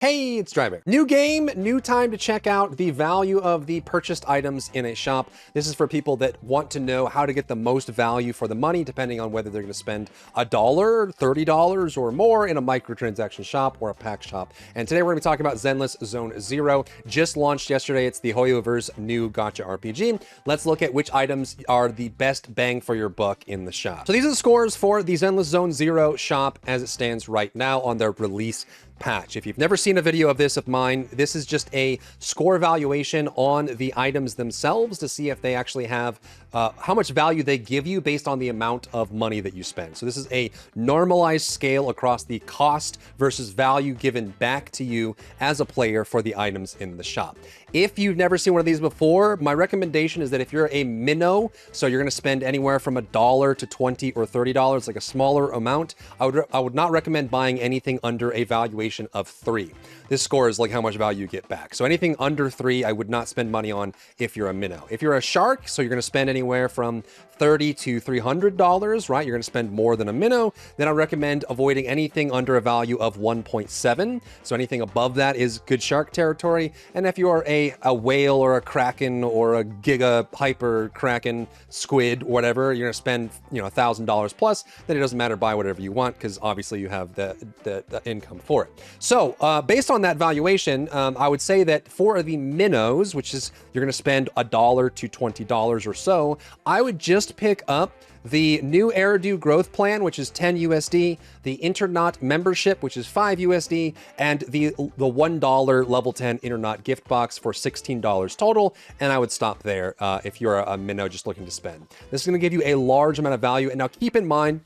Hey, it's Drybear. New game, new time to check out the value of the purchased items in a shop. This is for people that want to know how to get the most value for the money, depending on whether they're going to spend $1, $30 or more in a microtransaction shop or a pack shop. And today we're going to be talking about Zenless Zone Zero. Just launched yesterday. It's the HoYoverse new gacha RPG. Let's look at which items are the best bang for your buck in the shop. So these are the scores for the Zenless Zone Zero shop as it stands right now on their release patch. If you've never seen a video of this of mine, this is just a score evaluation on the items themselves to see if they actually have how much value they give you based on the amount of money that you spend. So this is a normalized scale across the cost versus value given back to you as a player for the items in the shop. If you've never seen one of these before, my recommendation is that if you're a minnow, so you're going to spend anywhere from $1 to $20 or $30, like a smaller amount, I would not recommend buying anything under a valuation of 3. This score is like how much value you get back. So anything under 3, I would not spend money on if you're a minnow. If you're a shark, so you're going to spend anywhere from $30 to $300, right? You're going to spend more than a minnow. Then I recommend avoiding anything under a value of 1.7. So anything above that is good shark territory. And if you are a whale or a kraken or a giga hyper kraken squid, whatever, you're going to spend, $1,000 plus. Then it doesn't matter, buy whatever you want because obviously you have the income for it. So based on that valuation, I would say that for the minnows, which is you're going to spend $1 to $20 or so, I would just pick up the new Eridu growth plan, which is 10 USD, the Internaut membership, which is 5 USD, and the $1 level 10 Internaut gift box for $16 total. And I would stop there if you're a minnow just looking to spend. This is going to give you a large amount of value. And now keep in mind,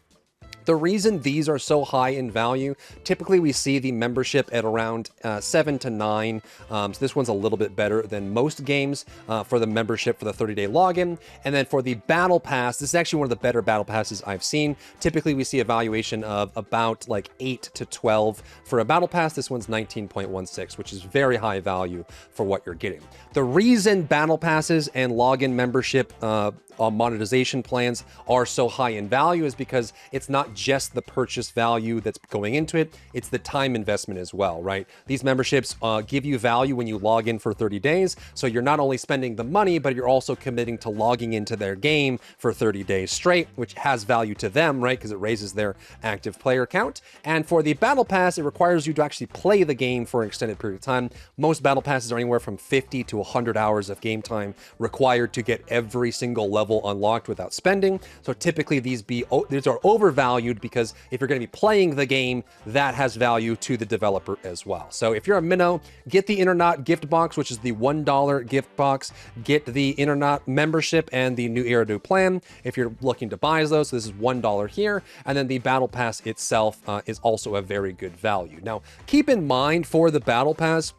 the reason these are so high in value, typically we see the membership at around 7 to 9. So this one's a little bit better than most games for the membership for the 30-day login. And then for the battle pass, this is actually one of the better battle passes I've seen. Typically we see a valuation of about like 8 to 12 for a battle pass. This one's 19.16, which is very high value for what you're getting. The reason battle passes and login membership monetization plans are so high in value is because it's not just the purchase value that's going into it, it's the time investment as well, right? These memberships give you value when you log in for 30 days. So you're not only spending the money, but you're also committing to logging into their game for 30 days straight, which has value to them, right? Because it raises their active player count. And for the battle pass, it requires you to actually play the game for an extended period of time. Most battle passes are anywhere from 50 to 100 hours of game time required to get every single level unlocked without spending. So typically these are overvalued because if you're going to be playing the game, that has value to the developer as well. So if you're a minnow, get the Internaut gift box, which is the $1 gift box. Get the Internaut membership and the new Eridu plan if you're looking to buy those. So this is $1 here. And then the battle pass itself is also a very good value. Now, keep in mind for the battle pass,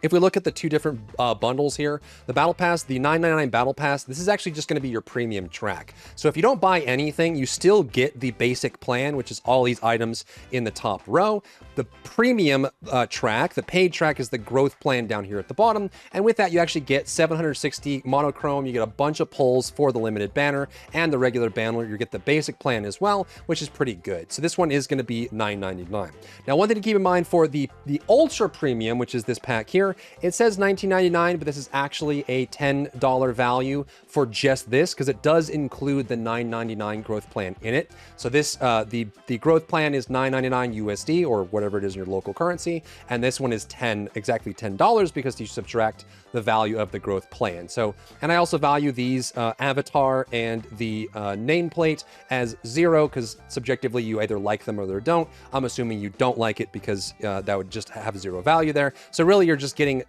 if we look at the two different bundles here, the Battle Pass, the $9.99 Battle Pass, this is actually just going to be your premium track. So if you don't buy anything, you still get the basic plan, which is all these items in the top row. The premium track, the paid track, is the growth plan down here at the bottom. And with that, you actually get 760 monochrome. You get a bunch of pulls for the limited banner and the regular banner. You get the basic plan as well, which is pretty good. So this one is going to be $9.99. Now, one thing to keep in mind for the ultra premium, which is this pack here, it says $19.99, but this is actually a $10 value for just this because it does include the $9.99 growth plan in it. So this, the growth plan is $9.99 USD or whatever it is in your local currency, and this one is exactly $10 because you subtract the value of the growth plan. So, and I also value these avatar and the nameplate as 0 because subjectively you either like them or they don't. I'm assuming you don't like it because that would just have 0 value there. So really you're just getting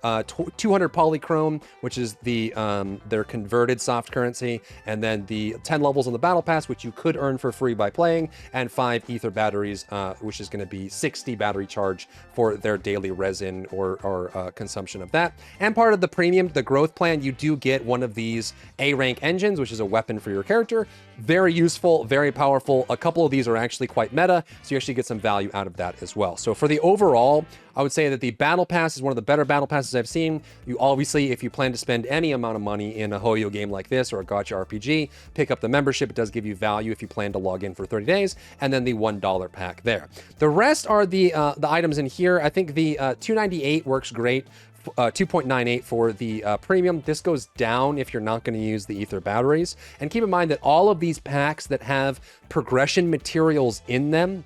200 polychrome, which is their converted soft currency, and then the 10 levels on the battle pass, which you could earn for free by playing, and 5 ether batteries, which is going to be 60 battery charge for their daily resin or consumption of that. And part of the premium, the growth plan, you do get one of these A rank engines, which is a weapon for your character. Very useful, very powerful. A couple of these are actually quite meta, so you actually get some value out of that as well. So for the overall, I would say that the battle pass is one of the better battle passes I've seen. You obviously, if you plan to spend any amount of money in a HoYo game like this or a gacha RPG, pick up the membership. It does give you value if you plan to log in for 30 days, and then the $1 pack there. The rest are the items in here. I think the $2.98 works great. 2.98 for the premium. This goes down if you're not going to use the ether batteries. And keep in mind that all of these packs that have progression materials in them,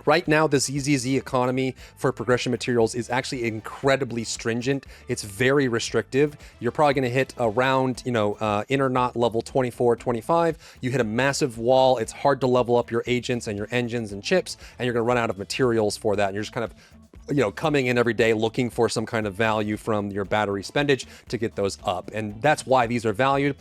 right now, the ZZZ economy for progression materials is actually incredibly stringent. It's very restrictive. You're probably going to hit around, inner knot level 24, 25. You hit a massive wall. It's hard to level up your agents and your engines and chips, and you're going to run out of materials for that. And you're just kind of coming in every day looking for some kind of value from your battery spendage to get those up. And that's why these are valued.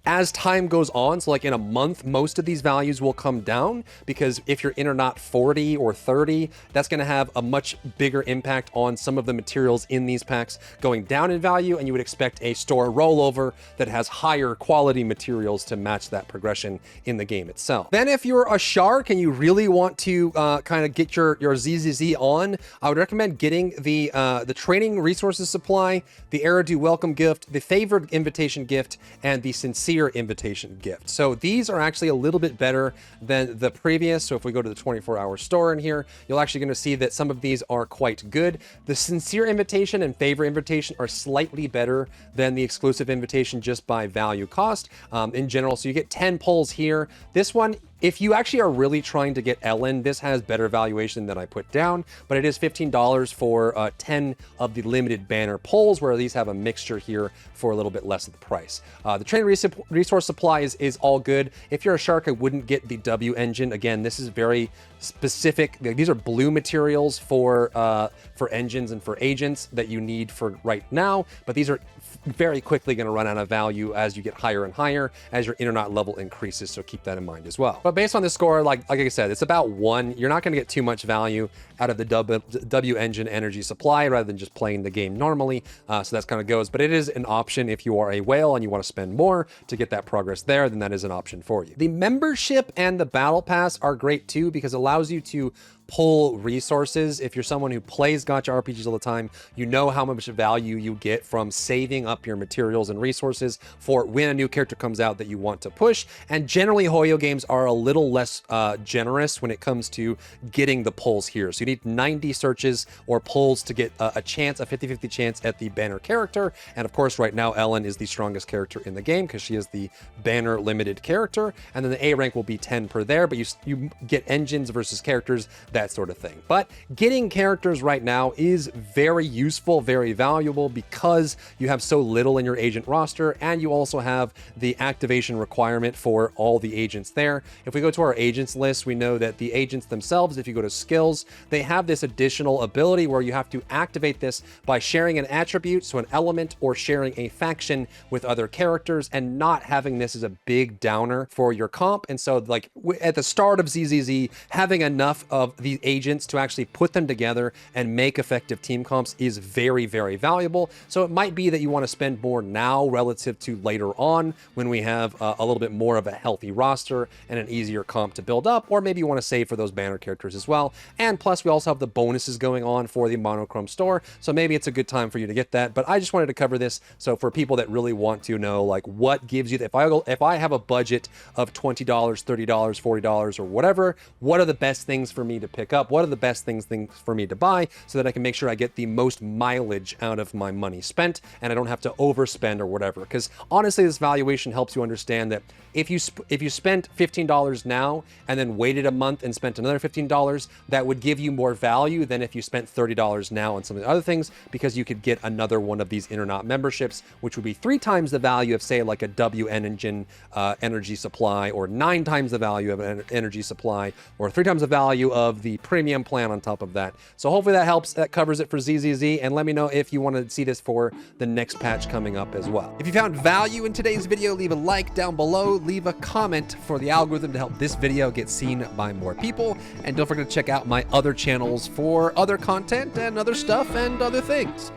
As time goes on, so like in a month, most of these values will come down, because if you're inner knot 40 or 30, that's going to have a much bigger impact on some of the materials in these packs going down in value, and you would expect a store rollover that has higher quality materials to match that progression in the game itself. Then if you're a shark and you really want to kind of get your ZZZ on, I would recommend getting the training resources supply, the Eridu welcome gift, the favored invitation gift, and the sincere invitation gift. So these are actually a little bit better than the previous. So if we go to the 24-hour store in here, you're actually going to see that some of these are quite good. The sincere invitation and favor invitation are slightly better than the exclusive invitation just by value cost in general. So you get 10 pulls here. This one, if you actually are really trying to get Ellen, this has better valuation than I put down, but it is $15 for 10 of the limited banner pulls, where these have a mixture here for a little bit less of the price. The train resource supply is all good. If you're a shark, I wouldn't get the W engine. Again, this is very specific. These are blue materials for engines and for agents that you need for right now, but these are very quickly going to run out of value as you get higher and higher as your inner knot level increases. So keep that in mind as well. But based on this score, like I said, it's about 1. You're not going to get too much value out of the W engine energy supply rather than just playing the game normally. So that's kind of goes, but it is an option if you are a whale and you want to spend more to get that progress there, then that is an option for you. The membership and the battle pass are great too, because it allows you to pull resources. If you're someone who plays gacha RPGs all the time, you know how much value you get from saving up your materials and resources for when a new character comes out that you want to push. And generally, HoYo games are a little less generous when it comes to getting the pulls here. So you need 90 searches or pulls to get a chance, a 50-50 chance at the banner character. And of course, right now, Ellen is the strongest character in the game because she is the banner limited character. And then the A rank will be 10 per there, but you get engines versus characters, that sort of thing. But getting characters right now is very useful, very valuable, because you have so little in your agent roster, and you also have the activation requirement for all the agents there. If we go to our agents list, we know that the agents themselves, if you go to skills, they have this additional ability where you have to activate this by sharing an attribute, so an element, or sharing a faction with other characters, and not having this as a big downer for your comp. And so like at the start of ZZZ, having enough of these agents to actually put them together and make effective team comps is very, very valuable. So it might be that you want to spend more now relative to later on when we have a little bit more of a healthy roster and an easier comp to build up, or maybe you want to save for those banner characters as well. And plus we also have the bonuses going on for the monochrome store, so maybe it's a good time for you to get that. But I just wanted to cover this, so for people that really want to know like what gives you, if I have a budget of $20, $30, $40 or whatever, what are the best things for me to pick up? What are the best things for me to buy so that I can make sure I get the most mileage out of my money spent and I don't have to overspend or whatever? Because honestly, this valuation helps you understand that if you spent $15 now and then waited a month and spent another $15, that would give you more value than if you spent $30 now on some of the other things, because you could get another one of these inner knot memberships, which would be 3 times the value of, say, like a W engine energy supply, or 9 times the value of an energy supply, or 3 times the value of the premium plan on top of that. So hopefully that helps. That covers it for ZZZ, and let me know if you want to see this for the next patch coming up as well. If you found value in today's video, leave a like down below, leave a comment for the algorithm to help this video get seen by more people, and don't forget to check out my other channels for other content and other stuff and other things.